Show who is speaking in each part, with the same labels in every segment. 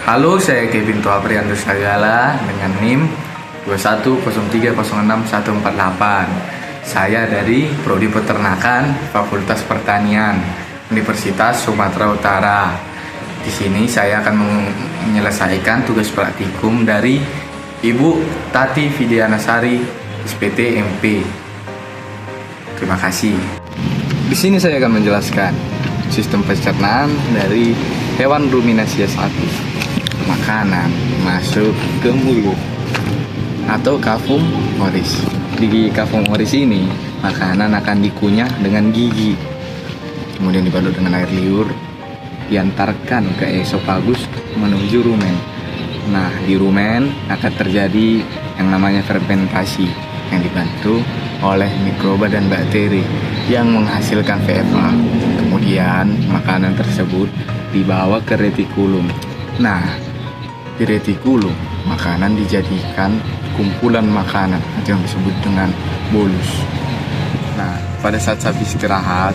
Speaker 1: Halo, saya Kevin Tuaprianto Sagala dengan NIM 210306148. Saya dari Prodi Peternakan Fakultas Pertanian Universitas Sumatera Utara. Di sini saya akan menyelesaikan tugas praktikum dari Ibu Tati Vidianasari, SPT MP. Terima kasih. Di sini saya akan menjelaskan sistem pencernaan dari hewan ruminansia sapi. Makanan masuk ke mulut atau kafum oris. Di kafum oris ini, makanan akan dikunyah dengan gigi, kemudian dibalut dengan air liur, diantarkan ke esofagus menuju rumen. Nah, di rumen akan terjadi yang namanya fermentasi yang dibantu oleh mikroba dan bakteri yang menghasilkan VFA. Kemudian makanan tersebut dibawa ke retikulum. Nah, di retikulum makanan dijadikan kumpulan makanan atau yang disebut dengan bolus. Nah, pada saat sapi istirahat,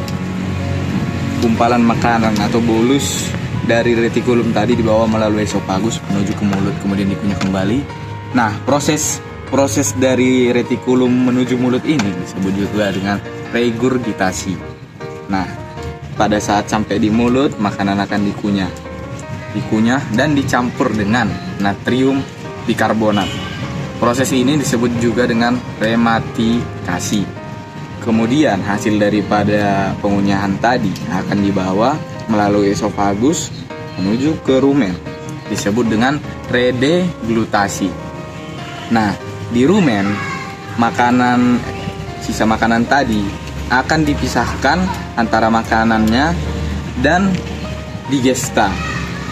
Speaker 1: gumpalan makanan atau bolus dari retikulum tadi dibawa melalui esofagus menuju ke mulut, kemudian dikunyah kembali. Nah, proses dari retikulum menuju mulut ini disebut juga dengan regurgitasi. Nah, pada saat sampai di mulut, makanan akan dikunyah dan dicampur dengan natrium bikarbonat. Proses ini disebut juga dengan rematikasi. Kemudian hasil daripada pengunyahan tadi akan dibawa melalui esofagus menuju ke rumen, disebut dengan redeglutasi. Nah, di rumen sisa makanan tadi akan dipisahkan antara makanannya dan digesta.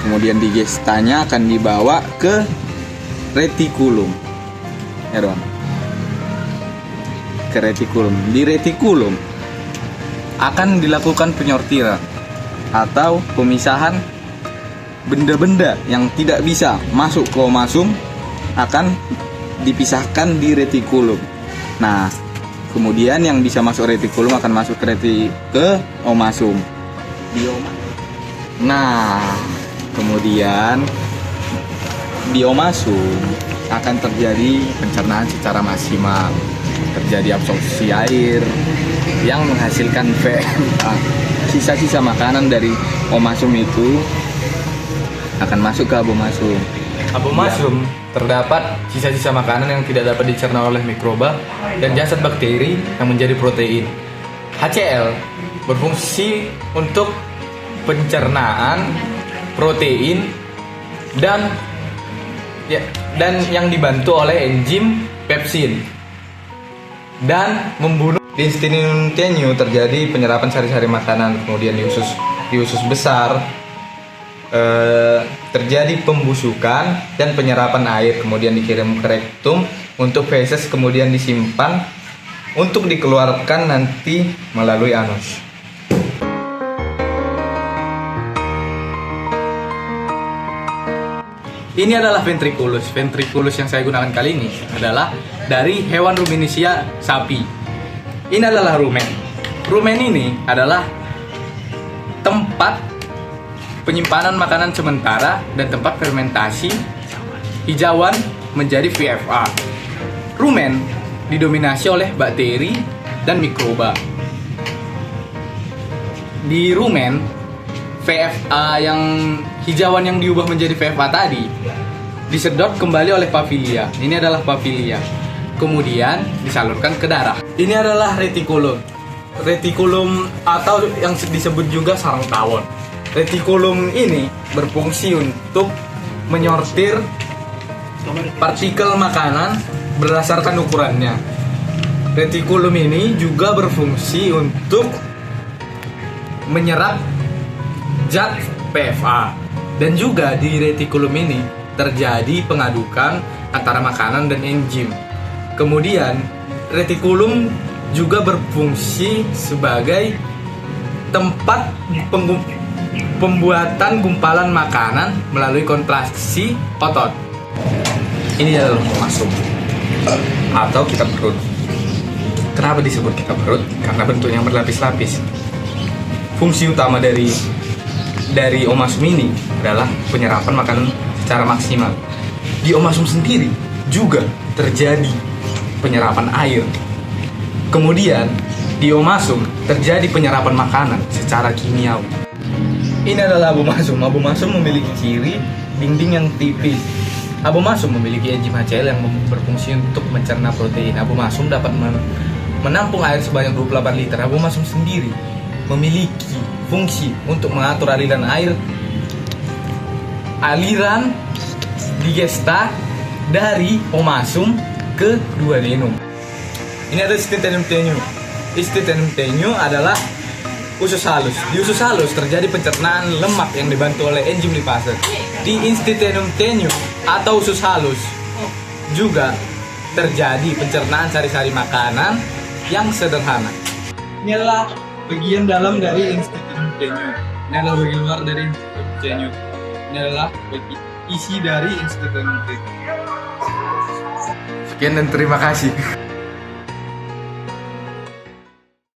Speaker 1: Kemudian digestanya akan dibawa ke retikulum. Ya dong. Ke retikulum. Di retikulum akan dilakukan penyortiran atau pemisahan benda-benda yang tidak bisa masuk ke omasum akan dipisahkan di retikulum. Nah, kemudian yang bisa masuk retikulum akan masuk ke omasum. Nah, kemudian di omasum akan terjadi pencernaan secara maksimal. Terjadi absorpsi air yang menghasilkan VMA. Sisa-sisa makanan dari omasum itu akan masuk ke abomasum. Abomasum terdapat sisa-sisa makanan yang tidak dapat dicerna oleh mikroba dan jasad bakteri yang menjadi protein. HCl berfungsi untuk pencernaan protein dan yang dibantu oleh enzim pepsin dan membunuh. Di intestinium tenue terjadi penyerapan sari-sari makanan, kemudian di usus besar terjadi pembusukan dan penyerapan air, kemudian dikirim ke rektum untuk feses, kemudian disimpan untuk dikeluarkan nanti melalui anus. Ini adalah ventriculus. Ventriculus yang saya gunakan kali ini adalah dari hewan ruminansia sapi. Ini adalah rumen. Rumen ini adalah tempat penyimpanan makanan sementara dan tempat fermentasi hijauan menjadi VFA. Rumen didominasi oleh bakteri dan mikroba. Di rumen, VFA yang hijauan yang diubah menjadi VFA tadi disedot kembali oleh papilia. Ini adalah papilia. Kemudian disalurkan ke darah. Ini adalah retikulum. Retikulum atau yang disebut juga sarang tawon. Retikulum ini berfungsi untuk menyortir partikel makanan berdasarkan ukurannya. Retikulum ini juga berfungsi untuk menyerap zat PFA. Dan juga di retikulum ini terjadi pengadukan antara makanan dan enzim. Kemudian retikulum juga berfungsi sebagai tempat pembuatan gumpalan makanan melalui kontraksi otot. Ini adalah omasum atau kitab perut. Kenapa disebut kitab perut? Karena bentuknya berlapis-lapis. Fungsi utama dari omasum ini adalah penyerapan makanan secara maksimal. Di omasum sendiri juga terjadi penyerapan air. Kemudian di omasum terjadi penyerapan makanan secara kimiawi. Ini adalah abomasum. Abomasum memiliki ciri dinding yang tipis. Abomasum memiliki enzim HCl yang berfungsi untuk mencerna protein. Abomasum dapat menampung air sebanyak 28 liter. Abomasum sendiri memiliki fungsi untuk mengatur aliran digesta dari omasum ke duodenum. Ini ada instituenum tenue. Instituenum tenue adalah usus halus. Di usus halus terjadi pencernaan lemak yang dibantu oleh enzim lipase. Di instituenum tenue atau usus halus juga terjadi pencernaan sari-sari makanan yang sederhana. Ini adalah bagian dalam dari instituenum tenue. Ini adalah bagian luar dari instituenum tenue. Ini adalah isi dari instituenum tenue. Sekian dan terima kasih.